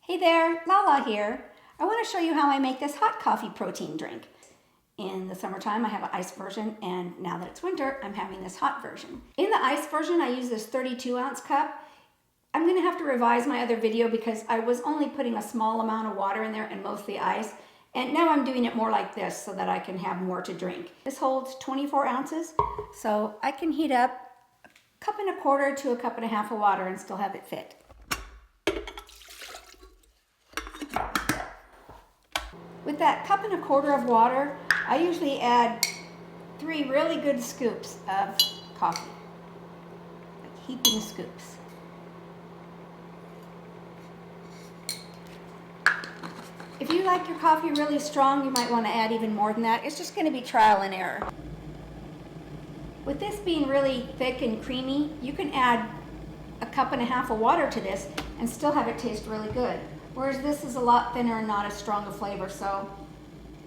Hey there, Lala here. I want to show you how I make this hot coffee protein drink. In the summertime, I have an iced version, and now that it's winter, I'm having this hot version. In the iced version, I use this 32-ounce cup. I'm going to have to revise my other video because I was only putting a small amount of water in there and mostly ice. And now I'm doing it more like this so that I can have more to drink. This holds 24 ounces, so I can heat up a cup and a quarter to a cup and a half of water and still have it fit. With that cup and a quarter of water, I usually add 3 really good scoops of coffee, like heaping scoops. If you like your coffee really strong, you might want to add even more than that. It's just going to be trial and error. With this being really thick and creamy, you can add a cup and a half of water to this and still have it taste really good. Whereas this is a lot thinner and not as strong a flavor, so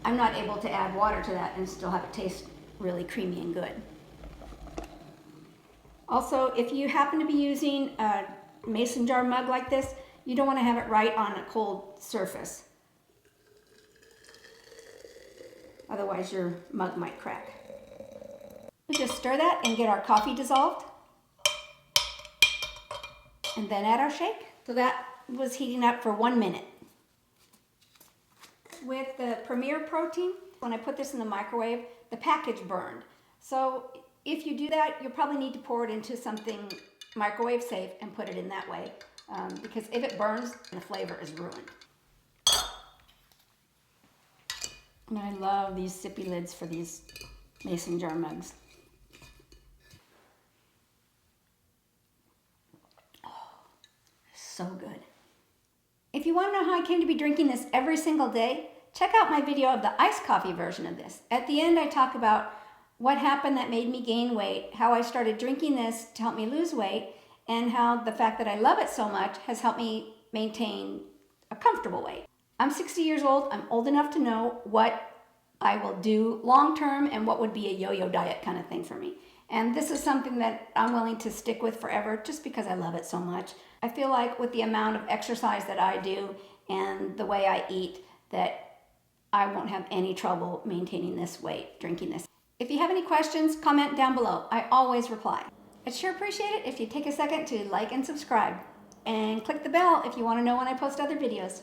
I'm not able to add water to that and still have it taste really creamy and good. Also, if you happen to be using a mason jar mug like this, you don't want to have it right on a cold surface. Otherwise your mug might crack. We just stir that and get our coffee dissolved. And then add our shake. So that was heating up for 1 minute. With the Premier Protein, when I put this in the microwave, the package burned. So if you do that, you'll probably need to pour it into something microwave safe and put it in that way. Because if it burns, the flavor is ruined. And I love these sippy lids for these mason jar mugs. Oh, so good. If you want to know how I came to be drinking this every single day, check out my video of the iced coffee version of this. At the end, I talk about what happened that made me gain weight, how I started drinking this to help me lose weight, and how the fact that I love it so much has helped me maintain a comfortable weight. I'm 60 years old. I'm old enough to know what I will do long term and what would be a yo-yo diet kind of thing for me. And this is something that I'm willing to stick with forever just because I love it so much. I feel like with the amount of exercise that I do and the way I eat that I won't have any trouble maintaining this weight drinking this. If you have any questions, comment down below. I always reply. I'd sure appreciate it if you take a second to like and subscribe. And click the bell if you want to know when I post other videos.